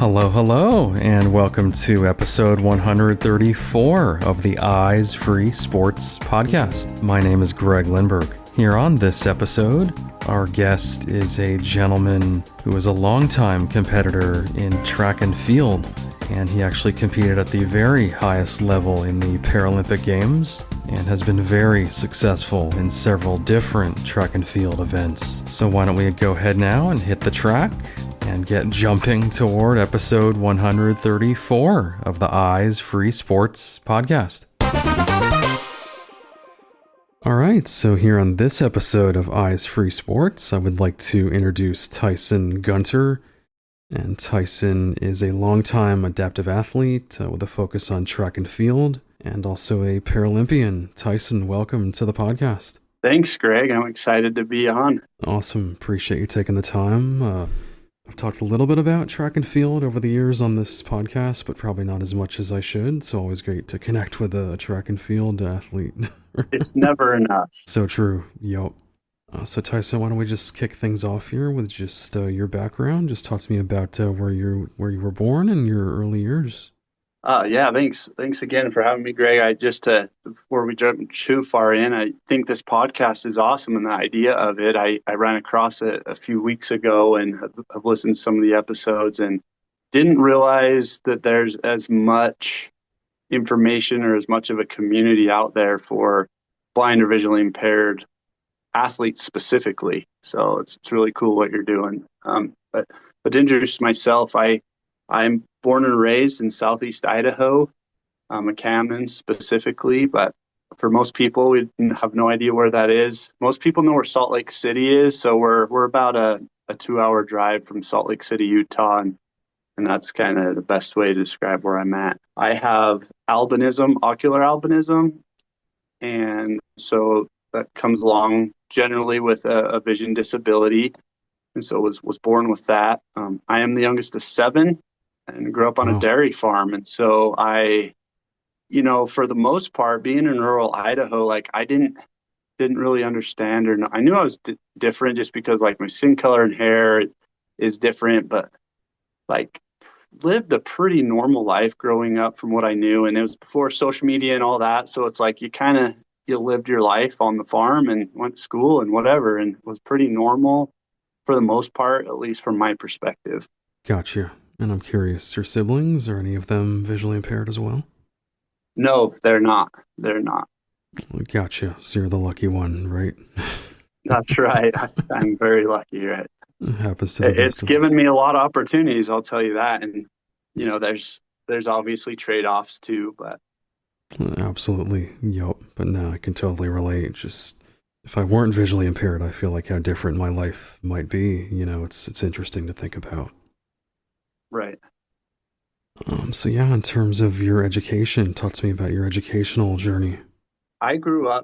Hello, and welcome to episode 134 of the Eyes Free Sports podcast. My name is Greg Lindberg. Here on this episode, our guest is a gentleman who is a longtime competitor in track and field, and he actually competed at the very highest level in the Paralympic Games and has been very successful in several different track and field events. So why don't we go ahead now and hit the track and get jumping toward episode 134 of the Eyes Free Sports podcast. All right, so here on this episode of Eyes Free Sports, I would like to introduce Tyson Gunter. And Tyson is a longtime adaptive athlete with a focus on track and field, and also a Paralympian. Tyson, welcome to the podcast. Thanks, Greg. I'm excited to be on. Awesome. Appreciate you taking the time. I've talked a little bit about track and field over the years on this podcast, but probably not as much as I should. It's always great to connect with a track and field athlete. It's never enough. So true. Yep. So Tyson, why don't we just kick things off here with just your background? Just talk to me about where you were born and your early years. Yeah, thanks. Thanks again for having me, Greg. Before we jump too far in, I think this podcast is awesome, and the idea of it, I ran across it a few weeks ago and have listened to some of the episodes and didn't realize that there's as much information or as much of a community out there for blind or visually impaired athletes specifically. So it's really cool what you're doing. But to introduce myself, I'm born and raised in Southeast Idaho, McCammon specifically, but for most people, we have no idea where that is. Most people know where Salt Lake City is, so we're about a 2-hour drive from Salt Lake City, Utah, and that's kind of the best way to describe where I'm at. I have albinism, ocular albinism, and so that comes along generally with a vision disability, and so was born with that. I am the youngest of 7 and grew up on a dairy farm, and so for the most part, being in rural Idaho, like I didn't really understand, or I knew I was different just because like my skin color and hair is different, but like lived a pretty normal life growing up from what I knew, and it was before social media and all that, so it's like you lived your life on the farm and went to school and whatever, and was pretty normal for the most part, at least from my perspective. Gotcha. And I'm curious, your siblings, are any of them visually impaired as well? No, they're not. They're not. Gotcha. So you're the lucky one, right? That's right. I'm very lucky, right? It happens to the best It's given me a lot of opportunities, I'll tell you that. And, there's obviously trade-offs too, but. Absolutely. Yep. But no, I can totally relate. Just if I weren't visually impaired, I feel like how different my life might be. It's interesting to think about. Right. So yeah, in terms of your education, talk to me about your educational journey.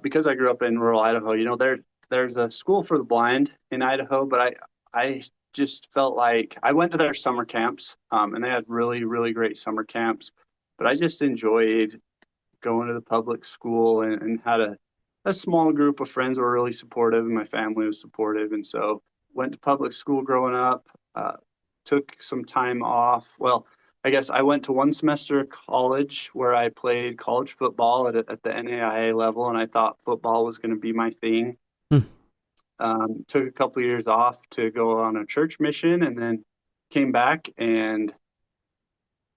Because I grew up in rural Idaho, there's a school for the blind in Idaho, but I just felt like I went to their summer camps, and they had really, really great summer camps, but I just enjoyed going to the public school and had a small group of friends who were really supportive, and my family was supportive. And so went to public school growing up, took some time off. Well, I guess I went to one semester of college where I played college football at the NAIA level, and I thought football was going to be my thing. Took a couple of years off to go on a church mission, and then came back and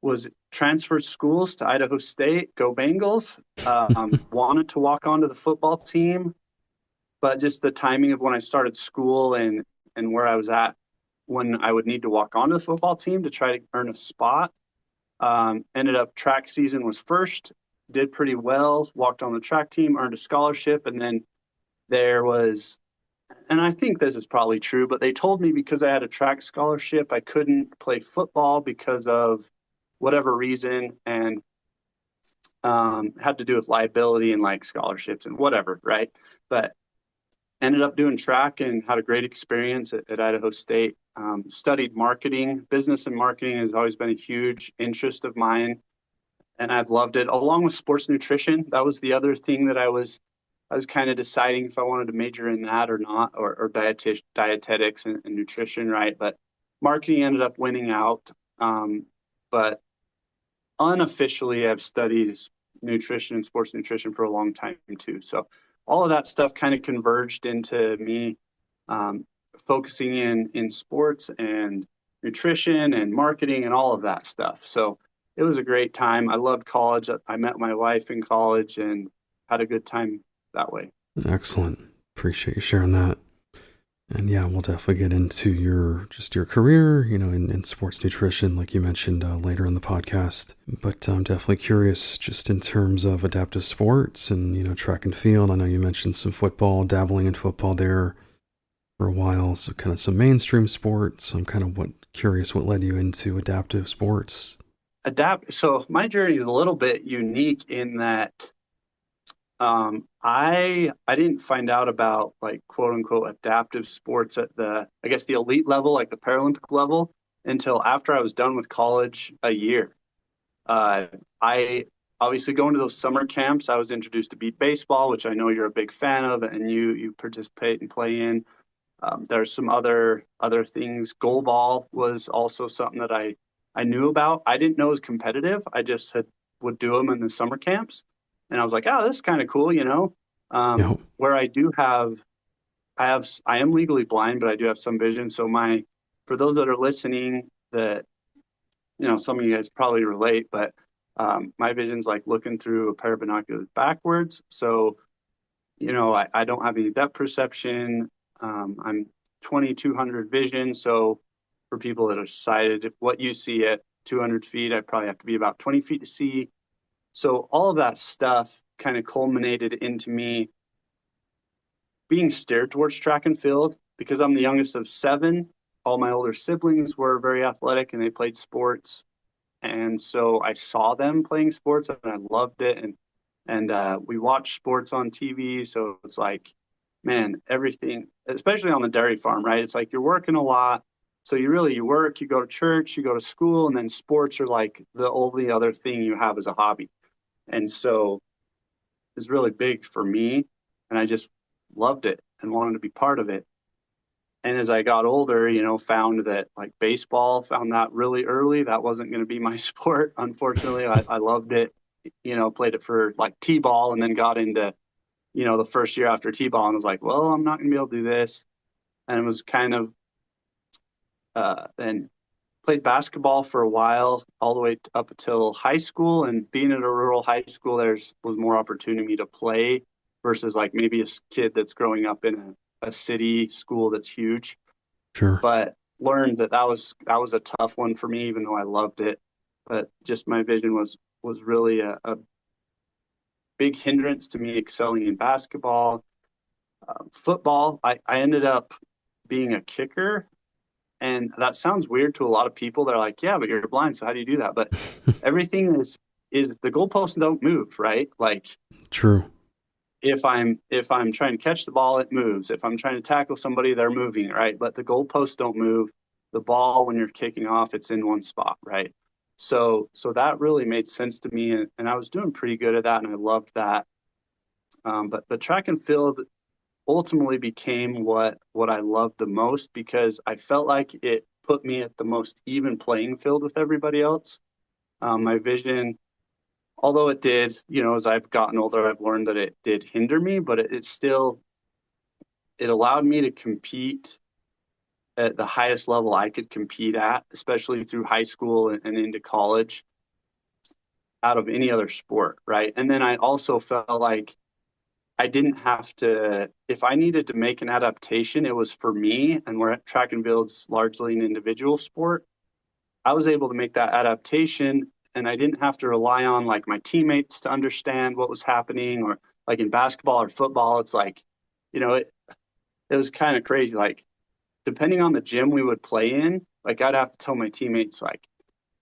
was transferred schools to Idaho State. Go Bengals. Wanted to walk onto the football team, but just the timing of when I started school and where I was at when I would need to walk onto the football team to try to earn a spot. Ended up track season was first, did pretty well, walked on the track team, earned a scholarship, and then there was, and I think this is probably true, but they told me because I had a track scholarship, I couldn't play football because of whatever reason, and had to do with liability and like scholarships and whatever, right? But ended up doing track and had a great experience at Idaho State. Studied marketing. Business and marketing has always been a huge interest of mine, and I've loved it, along with sports nutrition. That was the other thing that I was kind of deciding if I wanted to major in that or not, or dietetics and nutrition, right? But marketing ended up winning out. but unofficially I've studied nutrition and sports nutrition for a long time too. So all of that stuff kind of converged into me um, focusing in sports and nutrition and marketing and all of that stuff. So it was a great time. I loved college. I met my wife in college and had a good time that way. Excellent. Appreciate you sharing that. And yeah, we'll definitely get into your career, in sports nutrition, like you mentioned later in the podcast. But I'm definitely curious, just in terms of adaptive sports and track and field. I know you mentioned some football, dabbling in football there for a while, so kind of some mainstream sports. I'm kind of curious what led you into adaptive sports. So my journey is a little bit unique in that I didn't find out about like quote unquote adaptive sports at I guess the elite level, like the Paralympic level, until after I was done with college a year. I obviously going to those summer camps, I was introduced to beat baseball, which I know you're a big fan of, and you participate and play in. There's some other things. Goalball was also something that I knew about. I didn't know it was competitive. I just would do them in the summer camps, and I was like, oh, this is kind of cool, Yeah. Where I am legally blind, but I do have some vision. So for those that are listening, that some of you guys probably relate, but my vision's like looking through a pair of binoculars backwards. So I don't have any depth perception. I'm 2200 vision. So for people that are sighted, what you see at 200 feet, I probably have to be about 20 feet to see. So all of that stuff kind of culminated into me being steered towards track and field because I'm the youngest of seven. All my older siblings were very athletic and they played sports. And so I saw them playing sports and I loved it. And we watched sports on TV. So it's like, man, everything, especially on the dairy farm, right? It's like you're working a lot. So you work, you go to church, you go to school, and then sports are like the only other thing you have as a hobby. And so it's really big for me. And I just loved it and wanted to be part of it. And as I got older, found that like baseball, found that really early. That wasn't going to be my sport. Unfortunately, I loved it, played it for like T-ball and then got into, the first year after T-ball and was like, well, I'm not going to be able to do this. And it was kind of, then played basketball for a while, all the way up until high school. And being at a rural high school, was more opportunity to play versus like maybe a kid that's growing up in a city school that's huge. Sure. But learned that was a tough one for me, even though I loved it. But just my vision was really a big hindrance to me excelling in basketball. Football, I ended up being a kicker. And that sounds weird to a lot of people. They're like, yeah, but you're blind, so how do you do that? But everything is the goalposts don't move, right? Like True. if I'm trying to catch the ball, it moves. If I'm trying to tackle somebody, they're moving, right? But the goalposts don't move. The ball, when you're kicking off, it's in one spot, right? So that really made sense to me, and I was doing pretty good at that, and I loved that. But track and field ultimately became what I loved the most because I felt like it put me at the most even playing field with everybody else. My vision, although it did, as I've gotten older, I've learned that it did hinder me, but it allowed me to compete at the highest level I could compete at, especially through high school and into college, out of any other sport, right? And then I also felt like I didn't have to, if I needed to make an adaptation, it was for me. And where track and field's largely an individual sport, I was able to make that adaptation and I didn't have to rely on like my teammates to understand what was happening, or like in basketball or football, it's like, it was kind of crazy. Like depending on the gym we would play in, like I'd have to tell my teammates like,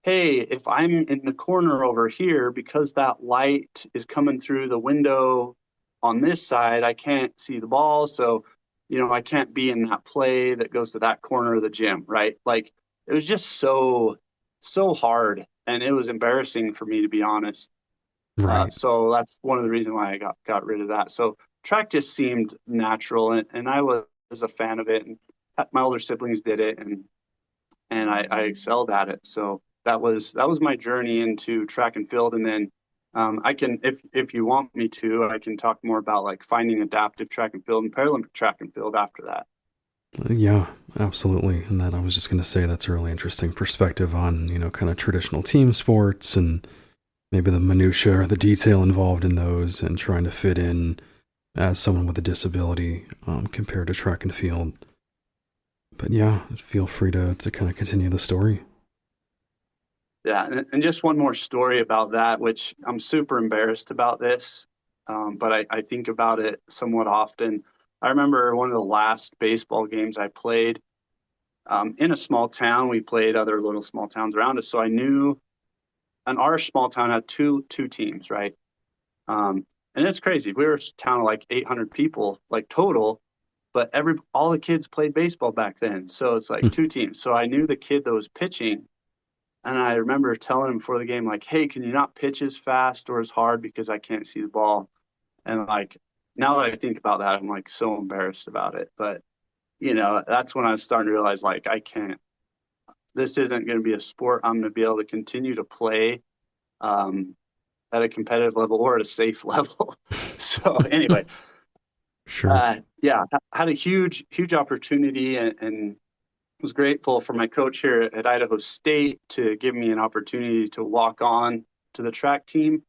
hey, if I'm in the corner over here, because that light is coming through the window on this side, I can't see the ball. So, I can't be in that play that goes to that corner of the gym, right? Like it was just so hard. And it was embarrassing for me, to be honest. Right. So that's one of the reasons why I got rid of that. So track just seemed natural, and I was a fan of it. And my older siblings did it, and I excelled at it. So that was my journey into track and field. And then I can, if you want me to, I can talk more about like finding adaptive track and field and Paralympic track and field after that. Yeah, absolutely. And that I was just going to say that's a really interesting perspective on, kind of traditional team sports and maybe the minutia or the detail involved in those and trying to fit in as someone with a disability compared to track and field. But yeah, feel free to kind of continue the story. Yeah, and just one more story about that, which I'm super embarrassed about this, but I think about it somewhat often. I remember one of the last baseball games I played in a small town. We played other little small towns around us, so I knew, and our small town had two teams, right? And it's crazy. We were a town of like 800 people, like total, but all the kids played baseball back then, so it's like two teams. So I knew the kid that was pitching. And I remember telling him before the game, like, hey, can you not pitch as fast or as hard because I can't see the ball? And like, now that I think about that, I'm like so embarrassed about it. But, that's when I was starting to realize, like, I can't, this isn't going to be a sport I'm going to be able to continue to play at a competitive level or at a safe level. So anyway, Sure. yeah, had a huge, huge opportunity and was grateful for my coach here at Idaho State to give me an opportunity to walk on to the track team.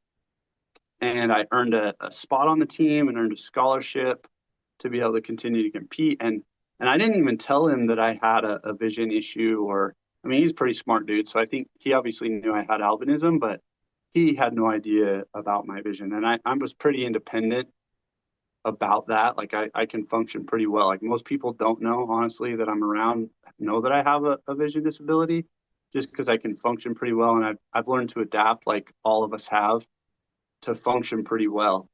And I earned a spot on the team and earned a scholarship to be able to continue to compete. And I didn't even tell him that I had a vision issue or, I mean, he's a pretty smart dude. So I think he obviously knew I had albinism, but he had no idea about my vision. And I was pretty independent about that. Like I can function pretty well. Like most people don't know, honestly, that I'm around, know that I have a vision disability just because I can function pretty well. And I've learned to adapt like all of us have to function pretty well.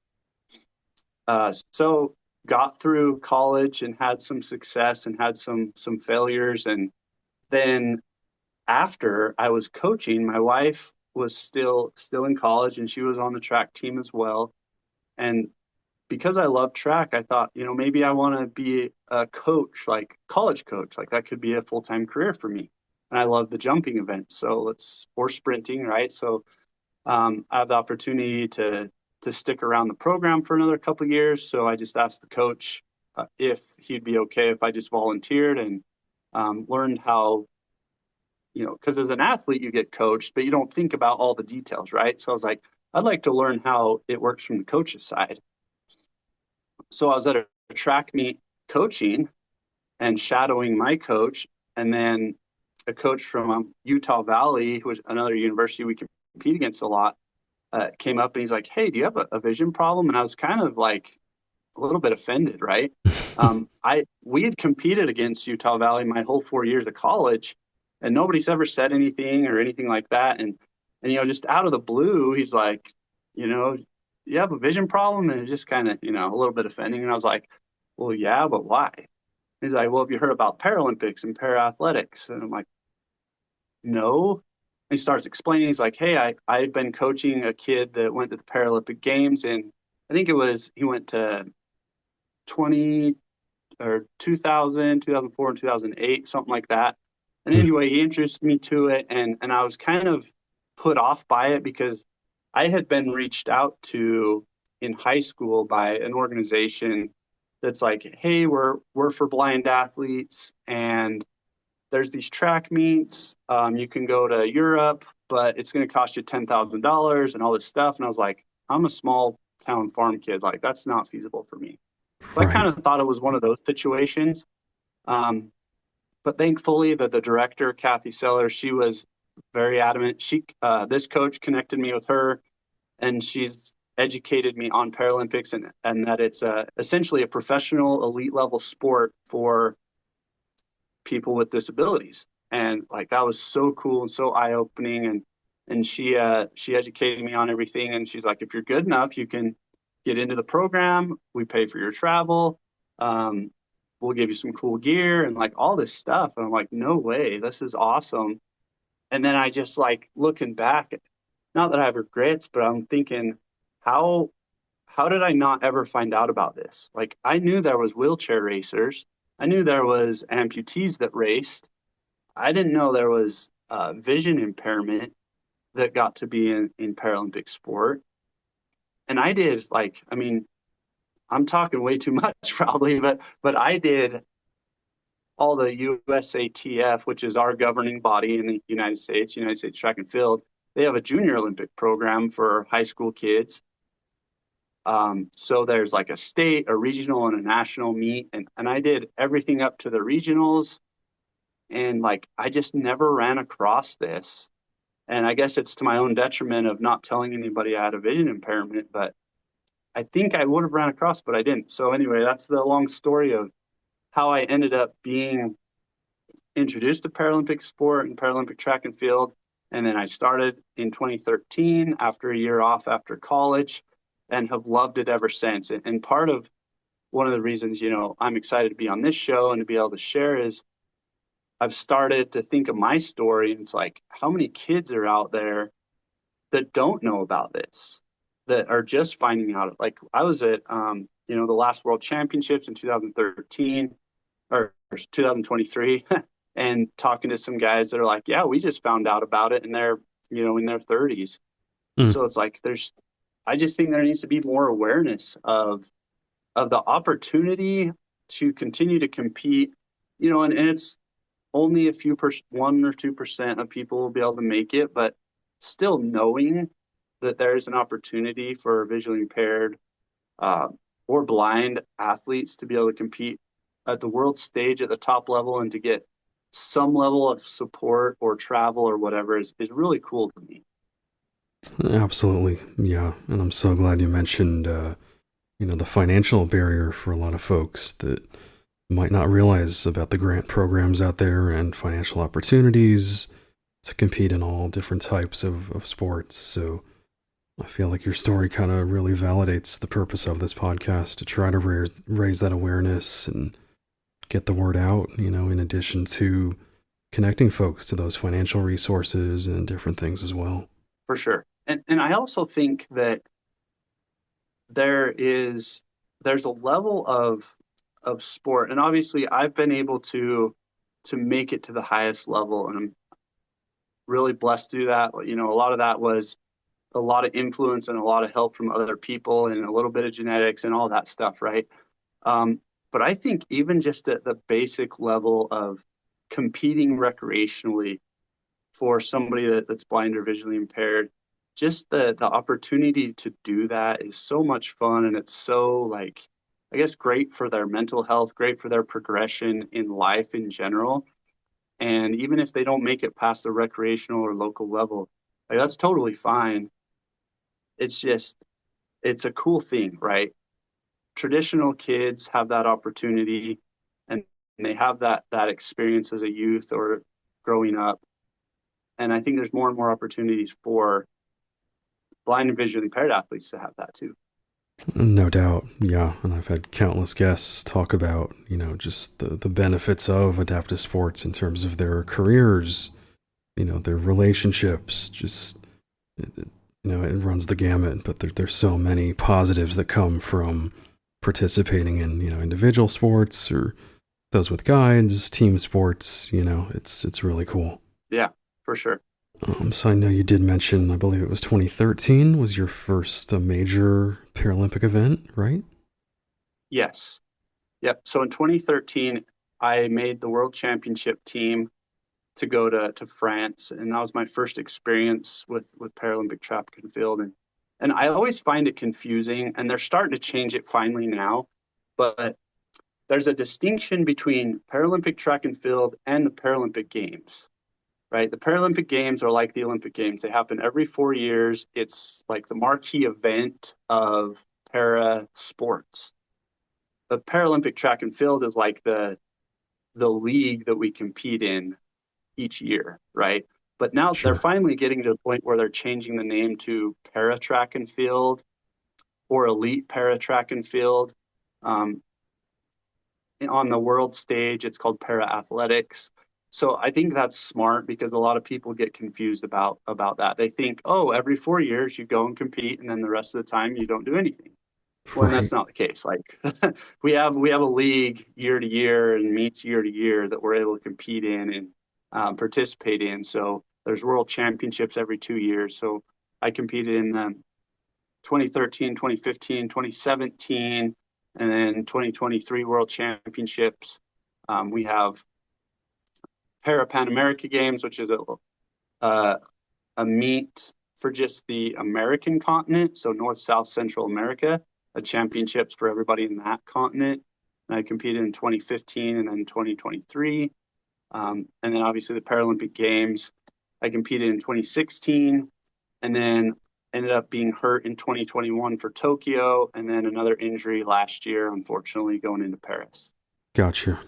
So got through college and had some success and had some failures. And then after I was coaching, my wife was still in college and she was on the track team as well. And because I love track, I thought, maybe I want to be a coach, like college coach, like that could be a full-time career for me. And I love the jumping event. Or sprinting, right? So I have the opportunity to stick around the program for another couple of years. So I just asked the coach if he'd be okay if I just volunteered and learned how, because as an athlete, you get coached, but you don't think about all the details, right? So I was like, I'd like to learn how it works from the coach's side. So I was at a track meet coaching and shadowing my coach. And then a coach from Utah Valley, who was another university we compete against a lot, came up and he's like, hey, do you have a vision problem? And I was kind of like a little bit offended, right? We had competed against Utah Valley my whole 4 years of college, and nobody's ever said anything or anything like that. And just out of the blue, he's like, you have a vision problem? And it just kind of, a little bit offending. And I was like, well, yeah, but why? He's like, well, have you heard about Paralympics and para-athletics? And I'm like, no. And he starts explaining. He's like, hey, I've been coaching a kid that went to the Paralympic Games. And I think he went to 2000, 2004, and 2008, something like that. And anyway, he introduced me to it. And I was kind of put off by it because I had been reached out to in high school by an organization that's like, hey, we're for blind athletes and there's these track meets. You can go to Europe, but it's going to cost you $10,000 and all this stuff. And I was like, I'm a small town farm kid. Like, that's not feasible for me. So I kind of thought it was one of those situations. But thankfully, the director, Kathy Sellers, she was very adamant. This coach connected me with her, and she's educated me on Paralympics and that it's essentially a professional elite level sport for people with disabilities. And like that was so cool and so eye opening. And she educated me on everything. And she's like, if you're good enough, you can get into the program. We pay for your travel. We'll give you some cool gear and like all this stuff. And I'm like, no way, this is awesome. And then I just like looking back, not that I have regrets, but I'm thinking, how did I not ever find out about this? Like I knew there was wheelchair racers. I knew there was amputees that raced. I didn't know there was vision impairment that got to be in Paralympic sport. And I did like, I mean, I'm talking way too much probably, but I did all the USATF, which is our governing body in the United States Track and Field. They have a junior Olympic program for high school kids. So there's like a state, a regional, and a national meet, and I did everything up to the regionals, and like I just never ran across this. And I guess it's to my own detriment of not telling anybody I had a vision impairment, but I think I would have ran across, but I didn't. So anyway, that's the long story of how I ended up being introduced to Paralympic sport and Paralympic track and field. And then I started in 2013 after a year off after college and have loved it ever since. And part of one of the reasons, I'm excited to be on this show and to be able to share is I've started to think of my story. And it's like, how many kids are out there that don't know about this, that are just finding out? Like I was at, the last World Championships in 2013 or 2023 and talking to some guys that are like, yeah, we just found out about it and they're, in their 30s. Mm. So it's like, I just think there needs to be more awareness of the opportunity to continue to compete, and it's only 1 or 2% of people will be able to make it, but still knowing that there's an opportunity for visually impaired or blind athletes to be able to compete at the world stage at the top level and to get some level of support or travel or whatever is really cool to me. Absolutely. Yeah. And I'm so glad you mentioned, the financial barrier for a lot of folks that might not realize about the grant programs out there and financial opportunities to compete in all different types of sports. So I feel like your story kind of really validates the purpose of this podcast to try to raise that awareness and get the word out, in addition to connecting folks to those financial resources and different things as well. For sure. And I also think that there's a level of sport, and obviously I've been able to make it to the highest level, and I'm really blessed to do that. A lot of that was a lot of influence and a lot of help from other people and a little bit of genetics and all that stuff, right? But I think even just at the basic level of competing recreationally for somebody that's blind or visually impaired, just the opportunity to do that is so much fun, and it's so, like, I guess, great for their mental health, great for their progression in life in general. And even if they don't make it past the recreational or local level, like, that's totally fine. It's just, it's a cool thing, right? Traditional kids have that opportunity, and they have that experience as a youth or growing up. And I think there's more and more opportunities for blind and visually impaired athletes to have that too. No doubt. Yeah. And I've had countless guests talk about, just the benefits of adaptive sports in terms of their careers, their relationships, just, it runs the gamut, but there's so many positives that come from participating in, individual sports or those with guides, team sports, it's really cool. Yeah, for sure. So I know you did mention, I believe it was 2013 was your first major Paralympic event, right? Yes. Yep. So in 2013, I made the World Championship team to go to France, and that was my first experience with Paralympic track and field. And I always find it confusing, and they're starting to change it finally now, but there's a distinction between Paralympic track and field and the Paralympic Games. Right? The Paralympic Games are like the Olympic Games. They happen every 4 years. It's like the marquee event of para sports. The Paralympic track and field is like the league that we compete in each year, right? But now Sure. they're finally getting to the point where they're changing the name to para track and field or elite para track and field. On the world stage, it's called para athletics. So I think that's smart because a lot of people get confused about that. They think, oh, every 4 years you go and compete, and then the rest of the time you don't do anything. Well, and that's not the case. Like we have a league year to year and meets year to year that we're able to compete in, and participate in. So there's world championships every 2 years. So I competed in the 2013, 2015, 2017, and then 2023 world championships. We have Pan America Games, which is a meet for just the American continent, so North, South, Central America, a championships for everybody in that continent. And I competed in 2015 and then 2023. And then obviously the Paralympic Games, I competed in 2016 and then ended up being hurt in 2021 for Tokyo, and then another injury last year, unfortunately, going into Paris. Gotcha.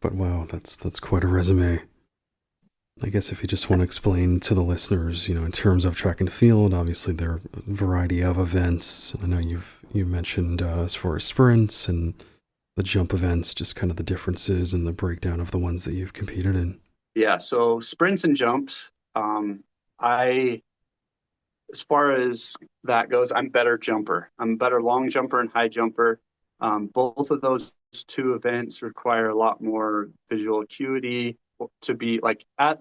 But wow, that's quite a resume. I guess if you just want to explain to the listeners, in terms of track and field, obviously there are a variety of events. I know you mentioned as far as sprints and the jump events, just kind of the differences and the breakdown of the ones that you've competed in. Yeah, so sprints and jumps. As far as that goes, I'm better jumper. I'm a better long jumper and high jumper. Both of those two events require a lot more visual acuity to be like I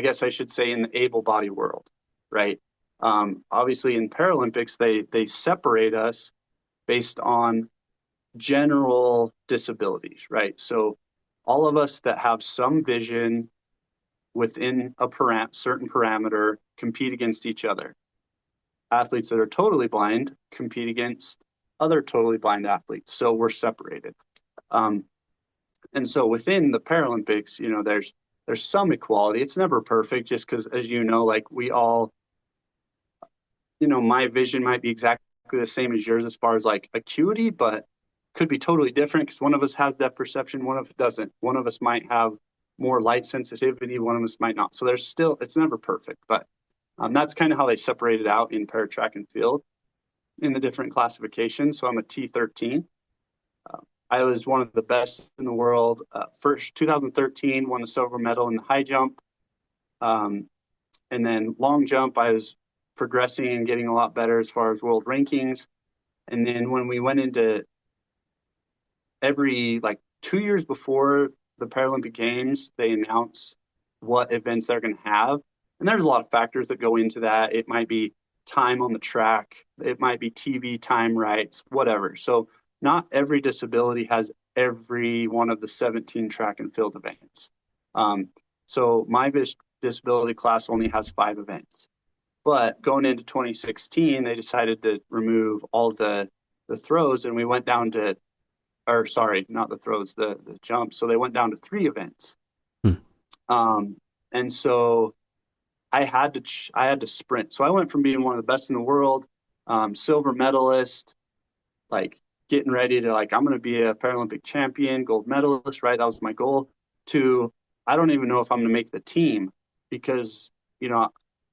guess I should say in the able body world, right? Obviously in Paralympics, they separate us based on general disabilities, right? So all of us that have some vision within a certain parameter compete against each other. Athletes that are totally blind compete against other totally blind athletes. So we're separated. And so within the Paralympics, there's some equality. It's never perfect just because, as you know, like we all, my vision might be exactly the same as yours as far as like acuity, but could be totally different because one of us has depth perception, one of us doesn't. One of us might have more light sensitivity, one of us might not. So it's never perfect, but that's kind of how they separate it out in para track and field in the different classifications. So I'm a T13. I was one of the best in the world. First, 2013, won the silver medal in the high jump. And then long jump, I was progressing and getting a lot better as far as world rankings. And then when we went into every 2 years before the Paralympic Games, they announce what events they're going to have. And there's a lot of factors that go into that. It might be time on the track. It might be TV time rights, whatever. So not every disability has every one of the 17 track and field events. So my disability class only has 5 events. But going into 2016, they decided to remove all the throws, and we went down to, or sorry, not the throws, the jumps. So they went down to 3 events. And so I had to sprint. So I went from being one of the best in the world, silver medalist, getting ready to I'm going to be a Paralympic champion, gold medalist, right? That was my goal, to I don't even know if I'm going to make the team because,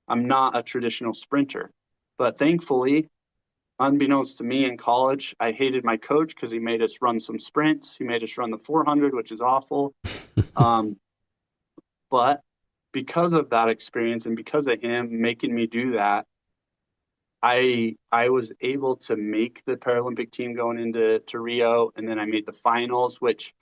I'm not a traditional sprinter. But thankfully, unbeknownst to me in college, I hated my coach because he made us run some sprints. He made us run the 400, which is awful. But because of that experience and because of him making me do that, I was able to make the Paralympic team going into Rio, and then I made the finals, which,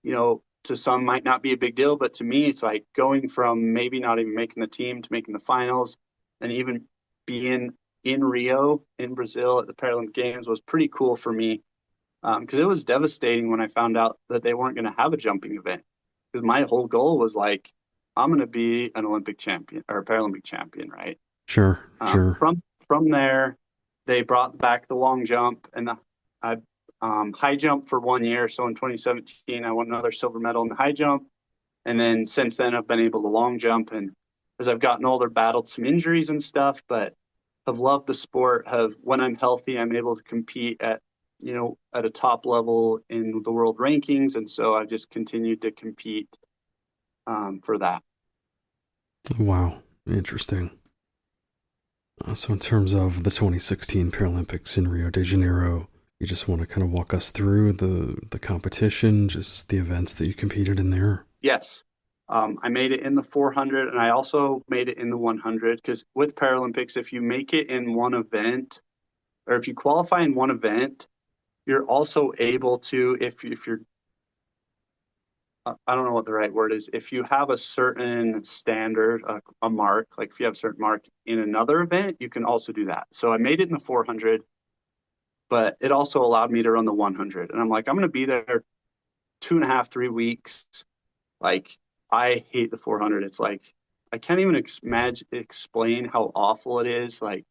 to some might not be a big deal, but to me, it's like going from maybe not even making the team to making the finals, and even being in Rio, in Brazil at the Paralympic Games was pretty cool for me, because it was devastating when I found out that they weren't going to have a jumping event, because my whole goal was I'm going to be an Olympic champion or a Paralympic champion, right? Sure. From there, they brought back the long jump and the high jump for 1 year. So in 2017, I won another silver medal in the high jump. And then since then, I've been able to long jump. And as I've gotten older, battled some injuries and stuff, but have loved the sport. When I'm healthy, I'm able to compete at a top level in the world rankings. And so I've just continued to compete for that. Wow. Interesting. So in terms of the 2016 Paralympics in Rio de Janeiro, you just want to kind of walk us through the competition, just the events that you competed in there? Yes. I made it in the 400, and I also made it in the 100, because with Paralympics, if you make it in one event, or if you qualify in one event, you're also able to, if you're I don't know what the right word is. If you have a certain standard, a mark, like if you have a certain mark in another event, you can also do that. So I made it in the 400, but it also allowed me to run the 100. And I'm like, I'm going to be there 2.5, 3 weeks. Like, I hate the 400. It's like, I can't even explain how awful it is. Like,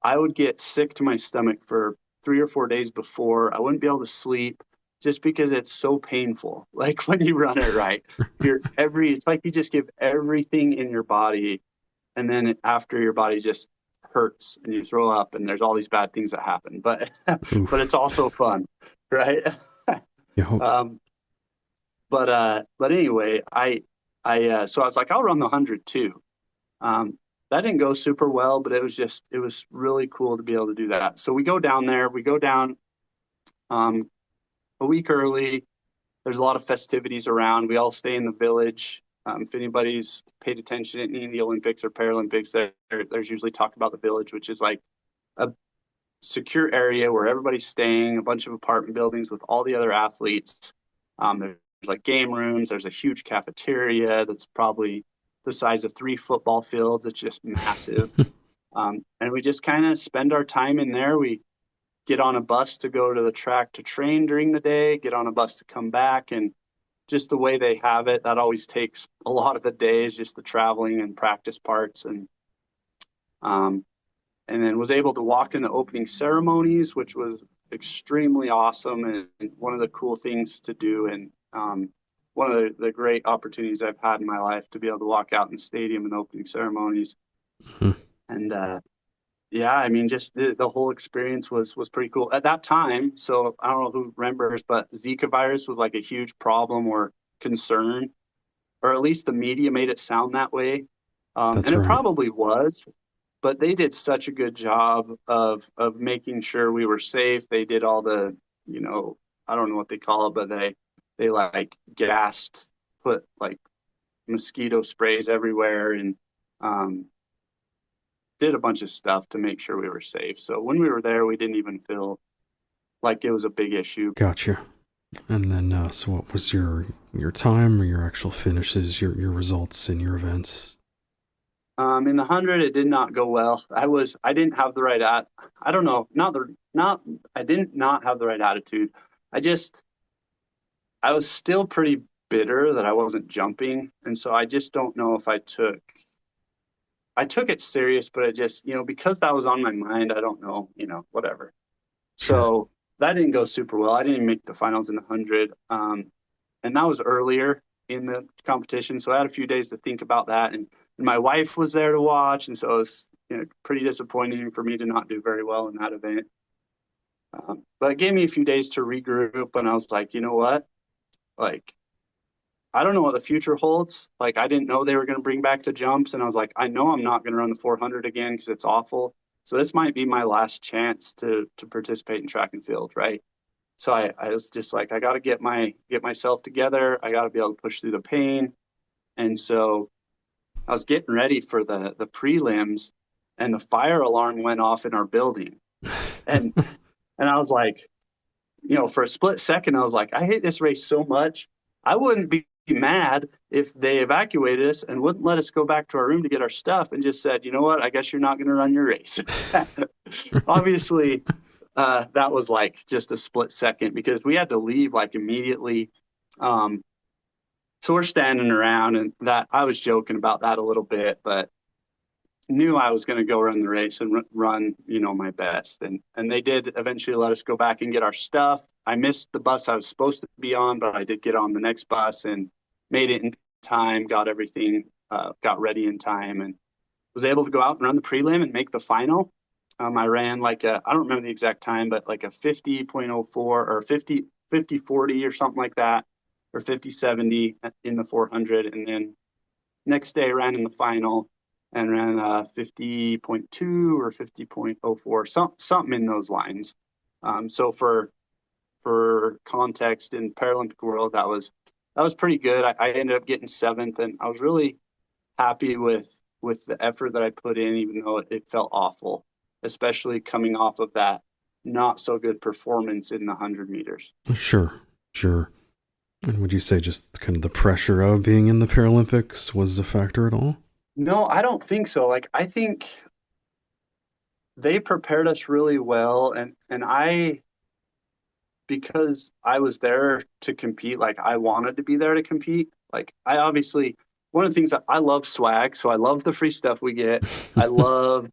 I would get sick to my stomach for 3 or 4 days before. I wouldn't be able to sleep just because it's so painful. Like when you run it right, it's like you just give everything in your body, and then after your body just hurts and you throw up, and there's all these bad things that happen. But but Oof. it's also fun, right? Yeah. um, but anyway, so I was like, I'll run the 100 too. That didn't go super well, but it was really cool to be able to do that. So we go down there. We go down um, a week early. There's a lot of festivities around. We all stay in the village. If anybody's paid attention at any of the Olympics or Paralympics, there's usually talk about the village, which is like a secure area where everybody's staying, a bunch of apartment buildings with all the other athletes. There's like game rooms. There's a huge cafeteria that's probably the size of 3 football fields. It's just massive. And we just kind of spend our time in there. We get on a bus to go to the track to train during the day, get on a bus to come back. And just the way they have it, that always takes a lot of the day, is just the traveling and practice parts. Um, and then was able to walk in the opening ceremonies, which was extremely awesome and one of the cool things to do. And one of the great opportunities I've had in my life to be able to walk out in the stadium in the opening ceremonies. Mhm. And yeah, I mean, just the whole experience was pretty cool at that time. So I don't know who remembers, but Zika virus was like a huge problem or concern, or at least the media made it sound that way. That's And it right. probably was, but they did such a good job of making sure we were safe. They did all the, you know, I don't know what they call it, but they like gassed, put like mosquito sprays everywhere, and um, did a bunch of stuff to make sure we were safe. So when we were there, we didn't even feel like it was a big issue. Gotcha. And then, so what was your time or your actual finishes, your results in your events? In the 100, it did not go well. I didn't have the right I don't know, not I didn't not have the right attitude. I just I was still pretty bitter that I wasn't jumping, and so I just don't know if I took it serious, but I just, because that was on my mind, I don't know, whatever. Sure. So that didn't go super well. I didn't make the finals in the 100. And that was earlier in the competition. So I had a few days to think about that. And my wife was there to watch. And so it was, pretty disappointing for me to not do very well in that event. But it gave me a few days to regroup. And I was like, you know what? Like, I don't know what the future holds. Like, I didn't know they were going to bring back the jumps. And I was like, I know I'm not going to run the 400 again because it's awful. So this might be my last chance to participate in track and field, right? So I was just like, I got to get myself together. I got to be able to push through the pain. And so I was getting ready for the prelims, and the fire alarm went off in our building. And and I was like, for a split second, I was like, I hate this race so much. I wouldn't be mad if they evacuated us and wouldn't let us go back to our room to get our stuff and just said, you know what, I guess you're not going to run your race. Obviously, that was like just a split second because we had to leave like immediately. Um, so we're standing around, and that I was joking about that a little bit, but knew I was going to go run the race and run, my best. And they did eventually let us go back and get our stuff. I missed the bus I was supposed to be on, but I did get on the next bus and made it in time, got everything, got ready in time, and was able to go out and run the prelim and make the final. I ran like I don't remember the exact time, but like a 50.04 or 50 40 or something like that, or 50 70 in the 400. And then next day I ran in the final and ran 50.2 or 50.04, something in those lines. So for context in Paralympic world, that was pretty good. I ended up getting seventh, and I was really happy with the effort that I put in, even though it felt awful, especially coming off of that not so good performance in the 100 meters. Sure. Sure. And would you say just kind of the pressure of being in the Paralympics was a factor at all? No, I don't think so. Like, I think they prepared us really well, and I, because I was there to compete, like I wanted to be there to compete. Like, I obviously, one of the things that I love swag, so I love the free stuff we get. I love,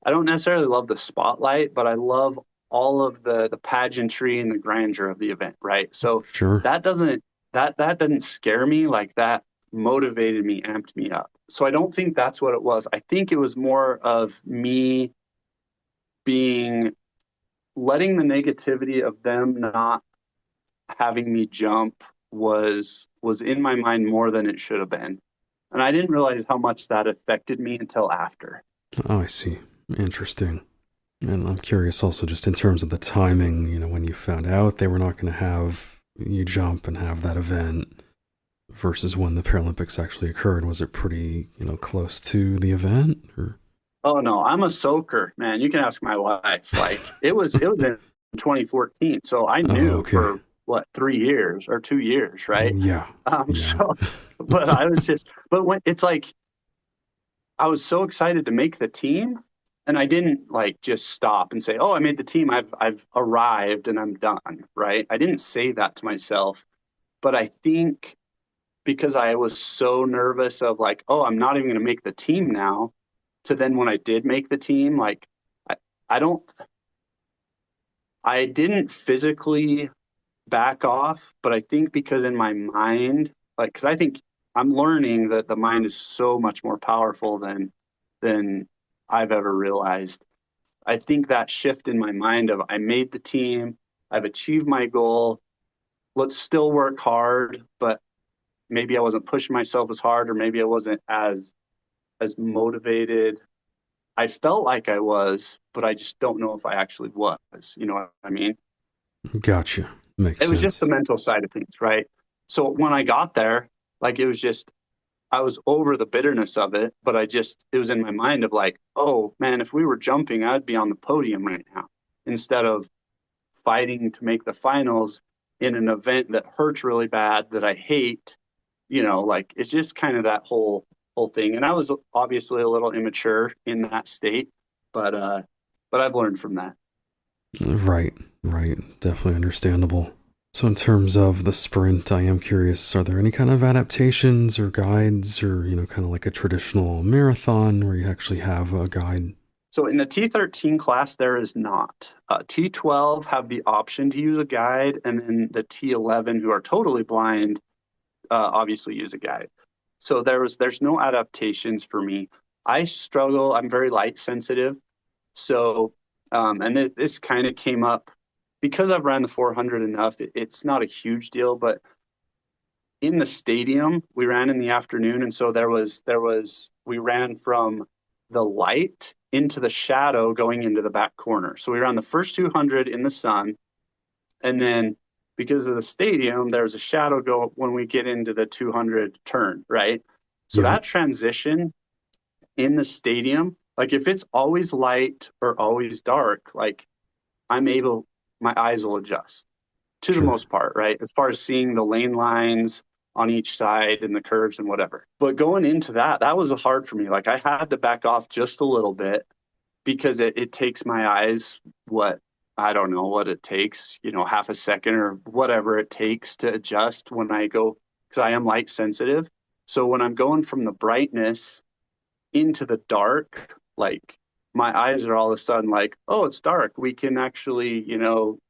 I don't necessarily love the spotlight, but I love all of the pageantry and the grandeur of the event, right? So Sure. that doesn't that doesn't scare me. Like, that motivated me, amped me up. So I don't think that's what it was. I think it was more of me being, letting the negativity of them not having me jump was in my mind more than it should have been. And I didn't realize how much that affected me until after. Oh, I see. Interesting. And I'm curious also just in terms of the timing, when you found out they were not going to have you jump and have that event versus when the Paralympics actually occurred. Was it pretty, close to the event or? Oh no, I'm a soaker, man. You can ask my wife. Like, it was in 2014, so I Oh, knew okay. for what, 3 years or 2 years, right? Yeah. Yeah. So, but I was just, but when it's like, I was so excited to make the team, and I didn't like just stop and say, "Oh, I made the team. I've arrived and I'm done." Right? I didn't say that to myself, but I think because I was so nervous of like, "Oh, I'm not even going to make the team now," to then when I did make the team, like I, I don't, I didn't physically back off, but I think because in my mind, like, because I think I'm learning that the mind is so much more powerful than I've ever realized. I think that shift in my mind of, I made the team, I've achieved my goal. Let's still work hard, but maybe I wasn't pushing myself as hard, or maybe I wasn't as motivated. I felt like I was, but I just don't know if I actually was. You know what I mean? Gotcha. Makes It was just the sense. mental side of things, right? So when I got there, like, it was just, I was over the bitterness of it, but it was in my mind of like, oh man, if we were jumping, I'd be on the podium right now instead of fighting to make the finals in an event that hurts really bad, that I hate. Like, it's just kind of that whole thing. And I was obviously a little immature in that state, but I've learned from that. Right. Right. Definitely understandable. So, in terms of the sprint, I am curious, are there any kind of adaptations or guides or, kind of like a traditional marathon where you actually have a guide? So in the T13 class, there is not. T12 have the option to use a guide, and then the T11, who are totally blind, obviously use a guide. So there's no adaptations for me. I struggle. I'm very light sensitive. So, and this kind of came up because I've ran the 400 enough. It's not a huge deal, but in the stadium, we ran in the afternoon, and so we ran from the light into the shadow going into the back corner. So we ran the first 200 in the sun, and then because of the stadium, there's a shadow go when we get into the 200 turn, right? So Yeah. that transition in the stadium, like if it's always light or always dark, like I'm able, my eyes will adjust to the Sure. most part, right? As far as seeing the lane lines on each side and the curves and whatever. But going into that was hard for me. Like, I had to back off just a little bit because it takes my eyes, what, I don't know what it takes, half a second or whatever it takes to adjust when I go, because I am light sensitive. So when I'm going from the brightness into the dark, like my eyes are all of a sudden like, oh, it's dark. We can actually,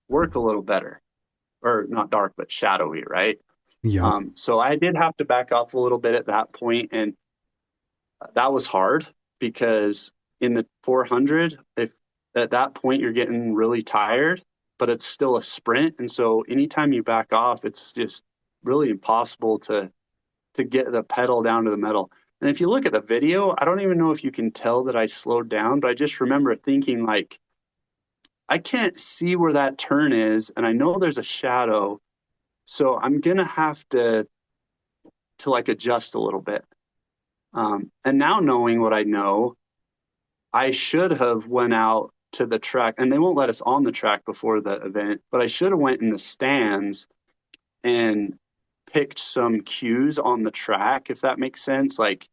work a little better, or not dark, but shadowy, right? Yeah. So I did have to back off a little bit at that point, and that was hard because in the 400, if at that point you're getting really tired, but it's still a sprint, and so anytime you back off, it's just really impossible to get the pedal down to the metal. And if you look at the video, I don't even know if you can tell that I slowed down, but I just remember thinking like, I can't see where that turn is, and I know there's a shadow, so I'm gonna have to like adjust a little bit. And now knowing what I know, I should have went out to the track, and they won't let us on the track before the event, but I should have went in the stands and picked some cues on the track, if that makes sense. Like,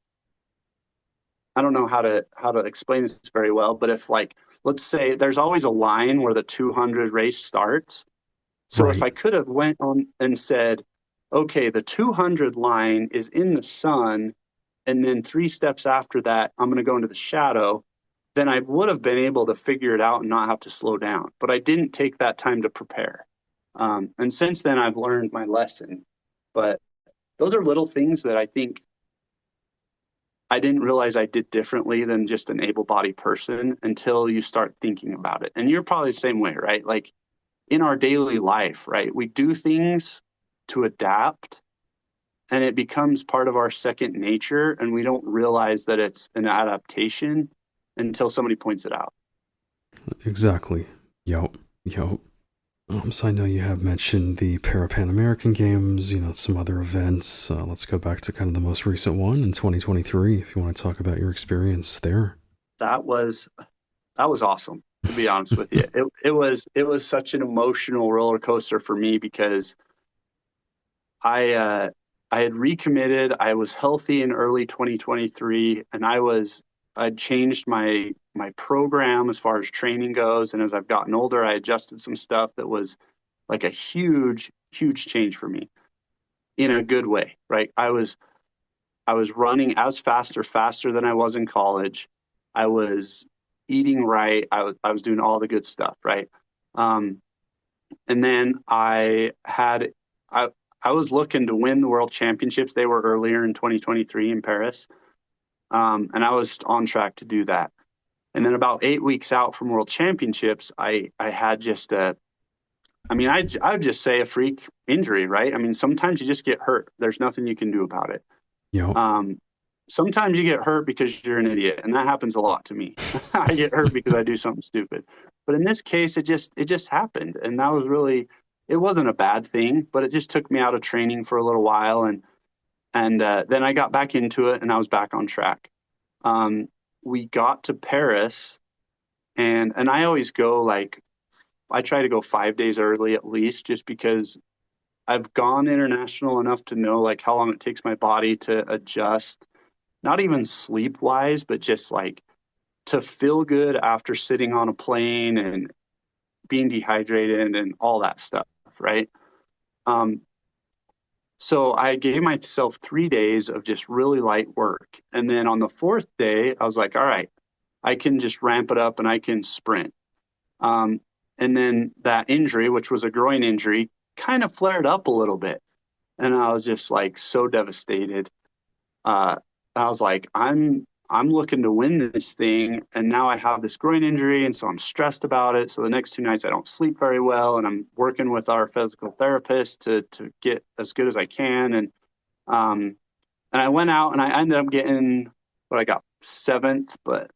I don't know how to explain this very well, but if, like, let's say there's always a line where the 200 race starts. So if Right. I could have went on and said, okay, the 200 line is in the sun, and then 3 steps after that, I'm going to go into the shadow, then I would have been able to figure it out and not have to slow down. But I didn't take that time to prepare. And since then, I've learned my lesson. But those are little things that I think I didn't realize I did differently than just an able-bodied person until you start thinking about it. And you're probably the same way, right? Like in our daily life, right? We do things to adapt, and it becomes part of our second nature, and we don't realize that it's an adaptation until somebody points it out. Exactly. Yep. Yep. So I know you have mentioned the Pan American Games, some other events. Let's go back to kind of the most recent one in 2023, if you want to talk about your experience there. That was awesome, to be honest with you. It was such an emotional roller coaster for me because I had recommitted. I was healthy in early 2023, and I'd changed my program as far as training goes. And as I've gotten older, I adjusted some stuff that was like a huge, huge change for me in a good way, right? I was running as faster than I was in college. I was eating right. I was doing all the good stuff, right? Um, and then I I was looking to win the world championships. They were earlier in 2023 in Paris, and I was on track to do that. And then about 8 weeks out from world championships, I had just I would just say a freak injury, right? I mean, sometimes you just get hurt. There's nothing you can do about it. Yep. Sometimes you get hurt because you're an idiot, and that happens a lot to me. I get hurt because I do something stupid. But in this case, it just happened, and that was really, it wasn't a bad thing, but it just took me out of training for a little while, and then I got back into it, and I was back on track. Um, we got to Paris, and I always go like, I try to go 5 days early at least, just because I've gone international enough to know like how long it takes my body to adjust, not even sleep wise, but just like to feel good after sitting on a plane and being dehydrated and all that stuff, right? Um, so I gave myself 3 days of just really light work. And then on the fourth day, I was like, all right, I can just ramp it up and I can sprint. Um, and then that injury, which was a groin injury, kind of flared up a little bit. And I was just like so devastated. I was like, I'm looking to win this thing, and now I have this groin injury, and so I'm stressed about it. So the next 2 nights I don't sleep very well, and I'm working with our physical therapist to get as good as I can. And I went out and I ended up getting what I got seventh, but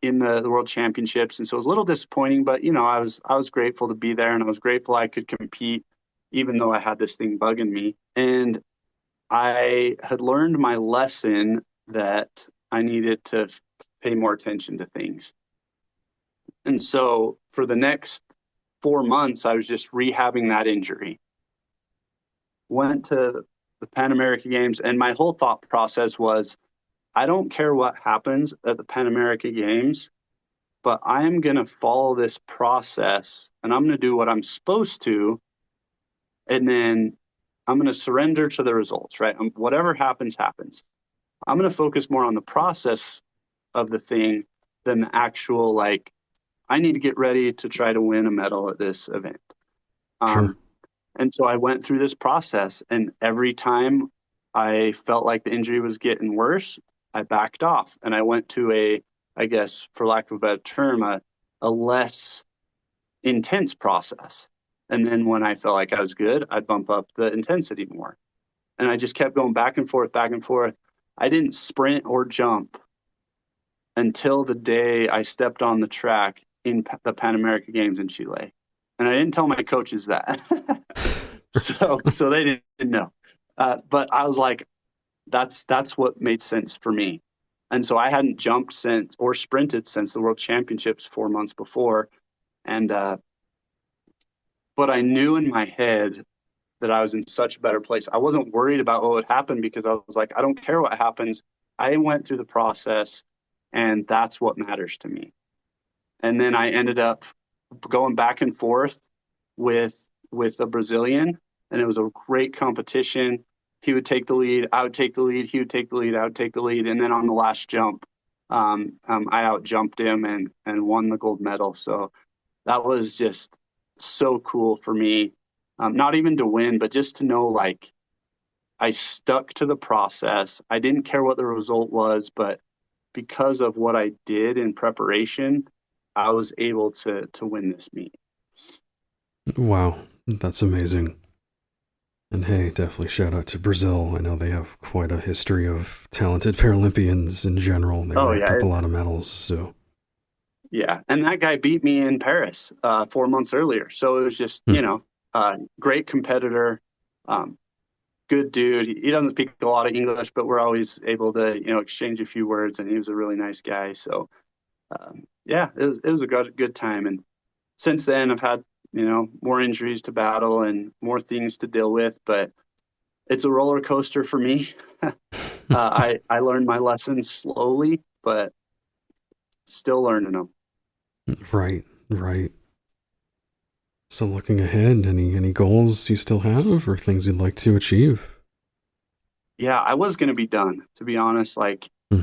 in the world championships, and so it was a little disappointing. But I was grateful to be there, and I was grateful I could compete, even though I had this thing bugging me. And I had learned my lesson that I needed to pay more attention to things. And so for the next 4 months, I was just rehabbing that injury. Went to the Pan American Games, and my whole thought process was, I don't care what happens at the Pan American Games, but I am going to follow this process and I'm going to do what I'm supposed to. And then I'm going to surrender to the results, right? Whatever happens, happens. I'm going to focus more on the process of the thing than the actual, like, I need to get ready to try to win a medal at this event. Sure. And so I went through this process, and every time I felt like the injury was getting worse, I backed off and I went to I guess, for lack of a better term, a less intense process. And then when I felt like I was good, I'd bump up the intensity more. And I just kept going back and forth, back and forth. I didn't sprint or jump until the day I stepped on the track in the Pan American Games in Chile. And I didn't tell my coaches that. so they didn't know. But I was like, that's what made sense for me. And so I hadn't jumped since or sprinted since the World Championships 4 months before. And but I knew in my head that I was in such a better place. I wasn't worried about what would happen because I was like, I don't care what happens. I went through the process, and that's what matters to me. And then I ended up going back and forth with a Brazilian, and it was a great competition. He would take the lead, I would take the lead, he would take the lead, I would take the lead, and then on the last jump, I out jumped him and won the gold medal. So that was just so cool for me. Not even to win, but just to know like I stuck to the process. I didn't care what the result was, but because of what I did in preparation, I was able to win this meet. Wow, that's amazing. And hey, definitely shout out to Brazil. I know they have quite a history of talented Paralympians in general. They Oh racked yeah, up a lot of medals. So, yeah. And that guy beat me in Paris 4 months earlier. So it was just, hmm, great competitor, um, good dude. He doesn't speak a lot of English, but we're always able to, exchange a few words. And he was a really nice guy. So yeah, it was a good time. And since then, I've had, more injuries to battle and more things to deal with. But it's a roller coaster for me. I learned my lessons slowly, but still learning them. right, right. So, looking ahead, any goals you still have, or things you'd like to achieve? Yeah, I was going to be done, to be honest. Like Hmm.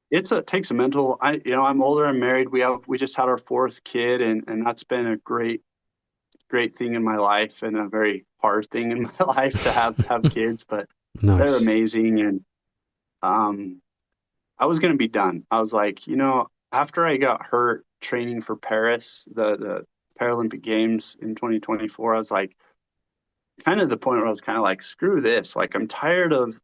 it takes a mental. I'm older. I'm married. We just had our fourth kid, and that's been a great thing in my life, and a very hard thing in my life to have kids. But they're Nice. amazing, and um, I was going to be done. I was like, after I got hurt training for Paris, the Paralympic Games in 2024, I was like, kind of the point where I was kind of like, screw this. Like, I'm tired of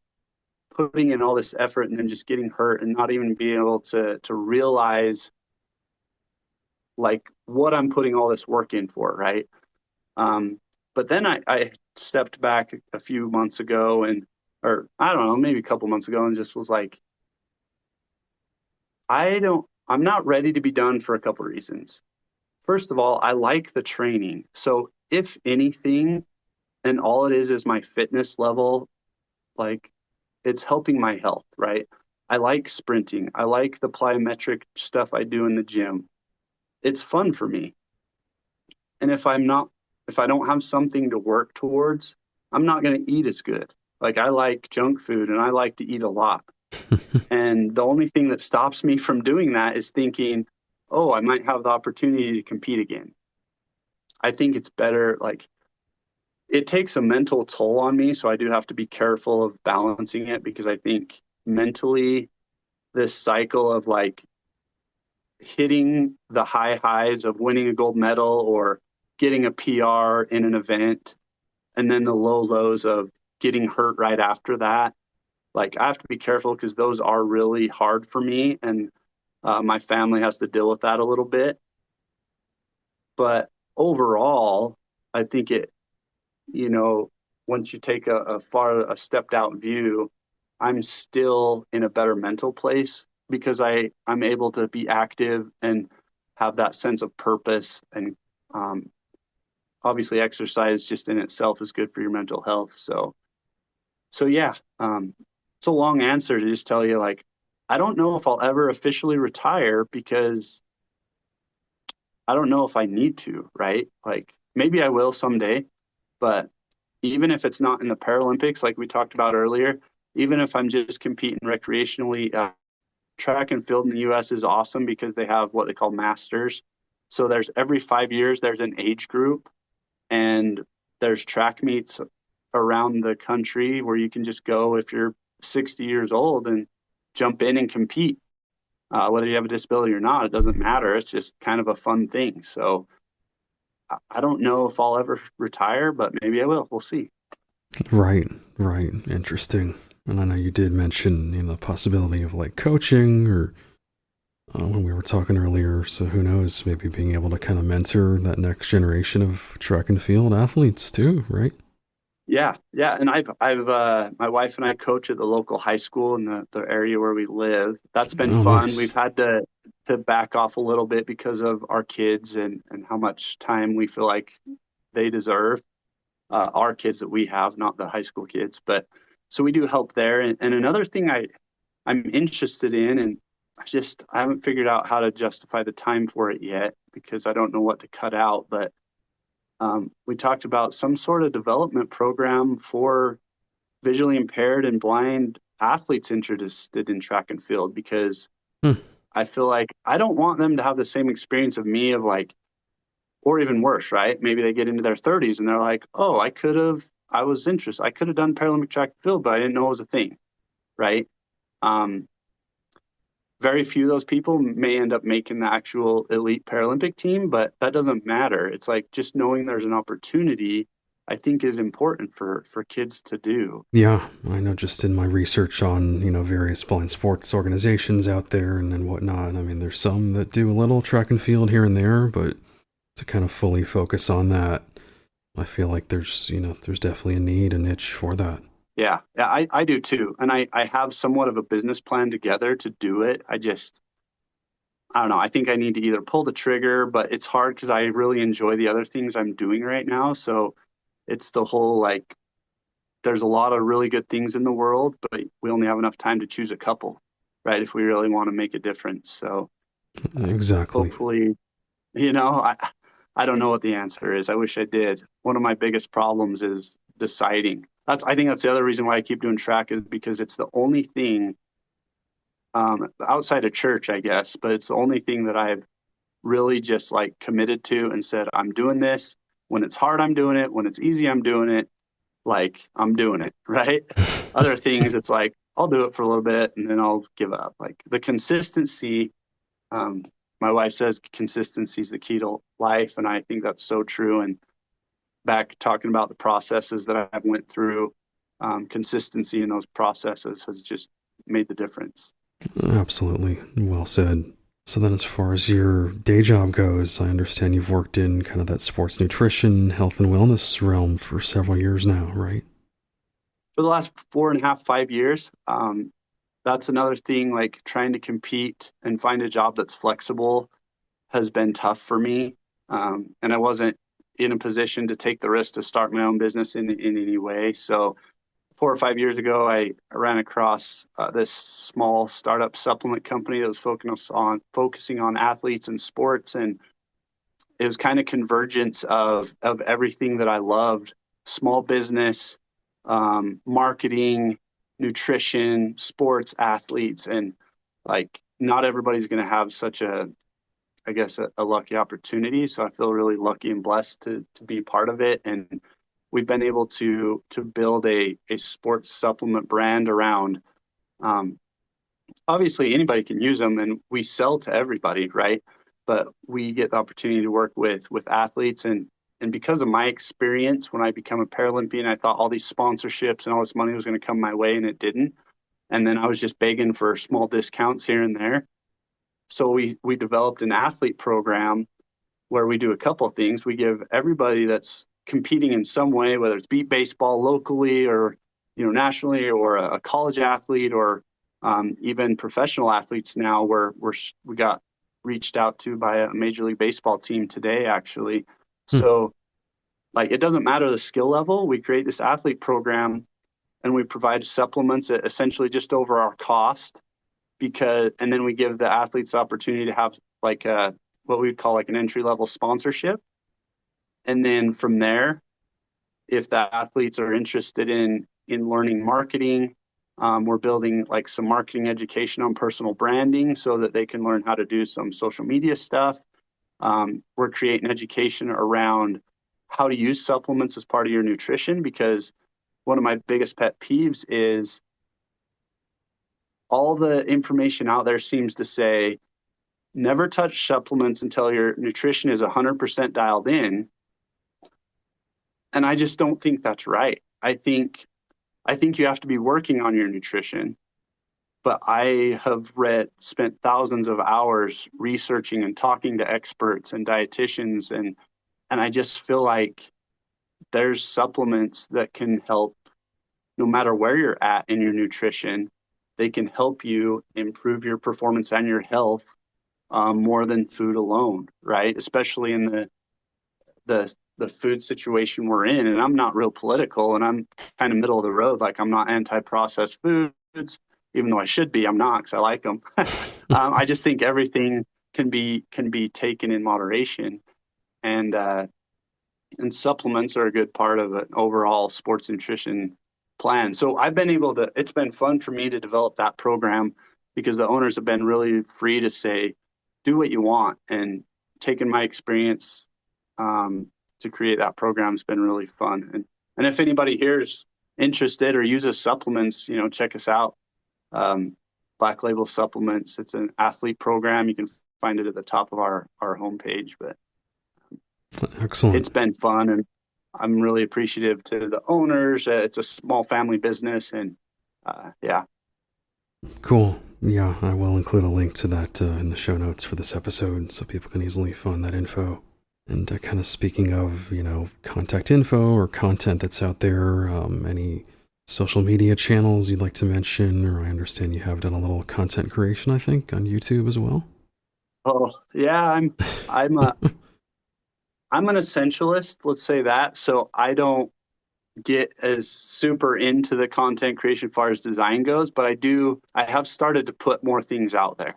putting in all this effort and then just getting hurt and not even being able to realize like what I'm putting all this work in for, right? But then I stepped back a few months ago or I don't know, maybe a couple months ago and just was like, I'm not ready to be done for a couple of reasons. First of all, I like the training. So if anything, and all it is my fitness level, like it's helping my health, right? I like sprinting. I like the plyometric stuff I do in the gym. It's fun for me. And if I don't have something to work towards, I'm not going to eat as good. Like I like junk food and I like to eat a lot. And the only thing that stops me from doing that is thinking, oh, I might have the opportunity to compete again. I think it's better, like, it takes a mental toll on me. So I do have to be careful of balancing it because I think mentally, this cycle of like hitting the high highs of winning a gold medal or getting a PR in an event, and then the low lows of getting hurt right after that. Like I have to be careful because those are really hard for me, and my family has to deal with that a little bit. But overall, I think you know, once you take a stepped out view, I'm still in a better mental place because I'm able to be active and have that sense of purpose. And um, obviously, exercise just in itself is good for your mental health. So yeah, it's a long answer to just tell you like I don't know if I'll ever officially retire because I don't know if I need to, right? Like maybe I will someday, but even if it's not in the Paralympics, like we talked about earlier, even if I'm just competing recreationally, track and field in the US is awesome because they have what they call masters. So there's every 5 years, there's an age group and there's track meets around the country where you can just go if you're 60 years old and jump in and compete. Whether you have a disability or not, it doesn't matter. It's just kind of a fun thing. So I don't know if I'll ever retire, but maybe I will. We'll see. Right, right. Interesting. And I know you did mention, the possibility of like coaching or when we were talking earlier. So who knows, maybe being able to kind of mentor that next generation of track and field athletes too, right? Yeah, yeah, and my wife and I coach at the local high school in the area where we live. That's been Oh, fun. We've nice. had to back off a little bit because of our kids and how much time we feel like they deserve. our kids that we have, not the high school kids. But so we do help there. And another thing I'm interested in, and I haven't figured out how to justify the time for it yet because I don't know what to cut out. But we talked about some sort of development program for visually impaired and blind athletes interested in track and field because Hmm. I feel like I don't want them to have the same experience of me of like, or even worse, right? Maybe they get into their 30s and they're like, oh, I was interested. I could have done Paralympic track and field, but I didn't know it was a thing, right? Um, very few of those people may end up making the actual elite Paralympic team, but that doesn't matter. It's like just knowing there's an opportunity, I think is important for kids to do. Yeah, I know just in my research on, various blind sports organizations out there and whatnot. I mean, there's some that do a little track and field here and there, but to kind of fully focus on that, I feel like there's definitely a need, a niche for that. Yeah, I do too. And I have somewhat of a business plan together to do it. I don't know. I think I need to either pull the trigger, but it's hard because I really enjoy the other things I'm doing right now. So it's the whole like, there's a lot of really good things in the world, but we only have enough time to choose a couple, right? If we really want to make a difference. So Exactly. hopefully, you know, I don't know what the answer is. I wish I did. One of my biggest problems is deciding. I think that's the other reason why I keep doing track is because it's the only thing outside of church, I guess, but it's the only thing that I've really just like committed to and said, I'm doing this. When it's hard, I'm doing it. When it's easy, I'm doing it. Like I'm doing it, right? Other things, it's like I'll do it for a little bit and then I'll give up. Like the consistency, um, my wife says consistency is the key to life, and I think that's so true. And back talking about the processes that I've went through, consistency in those processes has just made the difference. Absolutely. Well said. So then as far as your day job goes, I understand you've worked in kind of that sports nutrition, health and wellness realm for several years now, right? For the last 4.5, 5 years, that's another thing. Like trying to compete and find a job that's flexible has been tough for me. And I wasn't in a position to take the risk to start my own business in any way. So 4 or 5 years ago, I ran across this small startup supplement company that was focusing on athletes and sports, and it was kind of convergence of everything that I loved: small business, marketing, nutrition, sports, athletes, and like not everybody's going to have such I guess, a lucky opportunity. So I feel really lucky and blessed to be part of it. And we've been able to build a sports supplement brand around. Um, Obviously, anybody can use them, and we sell to everybody, right? But we get the opportunity to work with athletes, and because of my experience when I become a Paralympian, I thought all these sponsorships and all this money was going to come my way, and it didn't. And then I was just begging for small discounts here and there. So we developed an athlete program where we do a couple of things. We give everybody that's competing in some way, whether it's beat baseball locally or nationally, or a college athlete, or even professional athletes now. We got reached out to by a Major League Baseball team today, actually. Hmm. So like it doesn't matter the skill level. We create this athlete program and we provide supplements at essentially just over our cost and then we give the athletes the opportunity to have like what we would call like an entry level sponsorship. And then from there, if the athletes are interested in learning marketing, we're building like some marketing education on personal branding so that they can learn how to do some social media stuff. We're creating education around how to use supplements as part of your nutrition, because one of my biggest pet peeves is all the information out there seems to say never touch supplements until your nutrition is 100% dialed in. And I just don't think that's right. I think you have to be working on your nutrition, but I have spent thousands of hours researching and talking to experts and dietitians, and I just feel like there's supplements that can help no matter where you're at in your nutrition. They can help you improve your performance and your health more than food alone, right? Especially in the the food situation we're in. And I'm not real political, and I'm kind of middle of the road. Like, I'm not anti-processed foods, even though I should be. I'm not, because I like them. I just think everything can be taken in moderation, and supplements are a good part of an overall sports nutrition plan. So I've been able to. It's been fun for me to develop that program because the owners have been really free to say, do what you want, and taking my experience to create that program has been really fun. And if anybody here is interested or uses supplements, check us out. Black Label Supplements. It's an athlete program. You can find it at the top of our homepage. But Excellent. it's been fun, and I'm really appreciative to the owners. It's a small family business, and yeah. Cool. Yeah, I will include a link to that in the show notes for this episode so people can easily find that info. And kind of speaking of, contact info or content that's out there, any social media channels you'd like to mention, or I understand you have done a little content creation, I think, on YouTube as well. Oh, yeah, I'm I'm an essentialist, let's say that. So I don't get as super into the content creation as far as design goes, but I have started to put more things out there.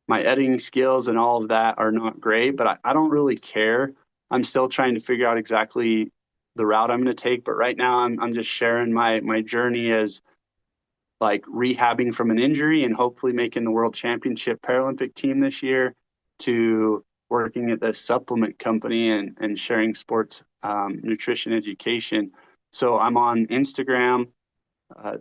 My editing skills and all of that are not great, but I don't really care. I'm still trying to figure out exactly the route I'm going to take. But right now I'm just sharing my journey as like rehabbing from an injury and hopefully making the world championship Paralympic team this year, to working at this supplement company and sharing sports nutrition education. So I'm on Instagram,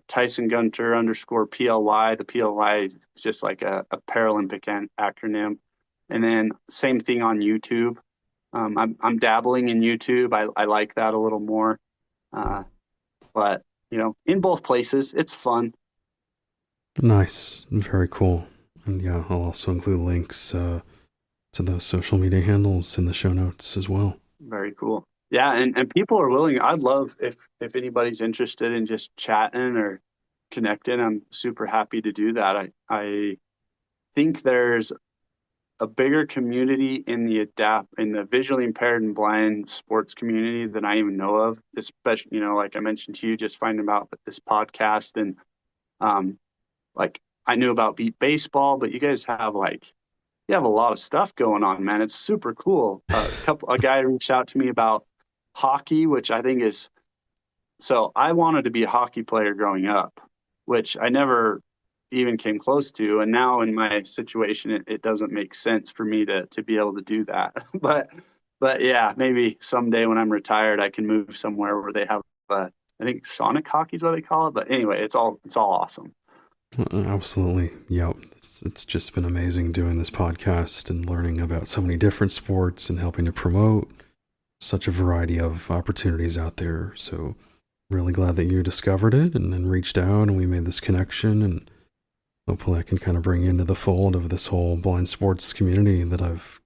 Tyson Gunter _PLY. The PLY is just like a Paralympic acronym. And then same thing on YouTube. I'm dabbling in YouTube. I like that a little more. But, in both places, it's fun. Nice. Very cool. And yeah, I'll also include links to those social media handles in the show notes as well. Very cool. Yeah, and people are willing. I'd love if anybody's interested in just chatting or connecting. I'm super happy to do that. I think there's a bigger community in the visually impaired and blind sports community than I even know of. Especially, like I mentioned to you, just finding out this podcast, and like I knew about Beat Baseball, but you guys have you have a lot of stuff going on, man. It's super cool. A guy reached out to me about hockey, which I think is, so I wanted to be a hockey player growing up, which I never even came close to. And now in my situation, it doesn't make sense for me to be able to do that. but yeah, maybe someday when I'm retired, I can move somewhere where they have, I think Sonic hockey is what they call it. But anyway, it's all awesome. Absolutely. Yep. It's just been amazing doing this podcast and learning about so many different sports and helping to promote such a variety of opportunities out there. So really glad that you discovered it and then reached out and we made this connection, and hopefully I can kind of bring you into the fold of this whole blind sports community that I've,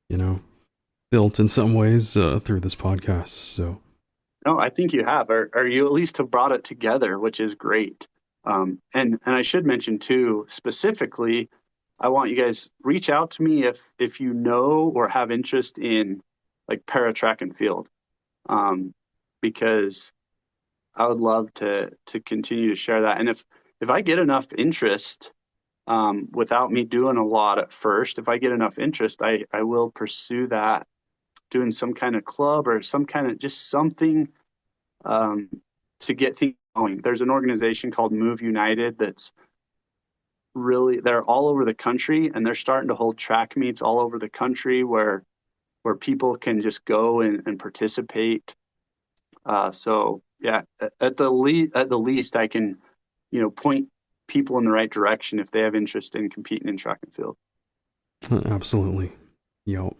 built in some ways through this podcast. So no, I think you have, or you at least have brought it together, which is great. And I should mention too, specifically, I want you guys reach out to me if you know or have interest in like para track and field, because I would love to continue to share that. And if I get enough interest, without me doing a lot at first, if I get enough interest, I will pursue that, doing some kind of club or some kind of just something to get things going. There's an organization called Move United that's they're all over the country, and they're starting to hold track meets all over the country where people can just go and participate. So yeah, at the least I can, point people in the right direction if they have interest in competing in track and field. Absolutely. Yep.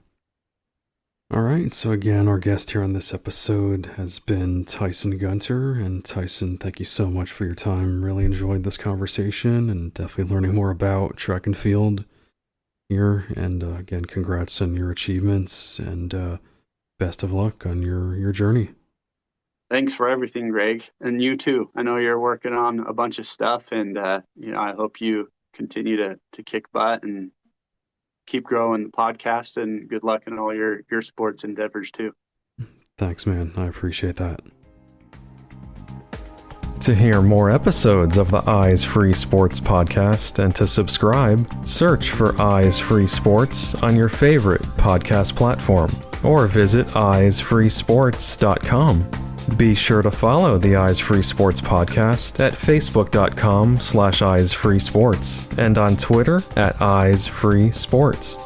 All right, so again, our guest here on this episode has been Tyson Gunter. And Tyson, thank you so much for your time. Really enjoyed this conversation and definitely learning more about track and field here. And again, congrats on your achievements and best of luck on your journey. Thanks for everything, Greg. And you too. I know you're working on a bunch of stuff, and I hope you continue to kick butt and keep growing the podcast, and good luck in all your sports endeavors too. Thanks, man. I appreciate that. To hear more episodes of the Eyes Free Sports podcast and to subscribe, search for Eyes Free Sports on your favorite podcast platform or visit eyesfreesports.com. Be sure to follow the Eyes Free Sports podcast at facebook.com/eyesfreesports and on Twitter at Eyes Free Sports.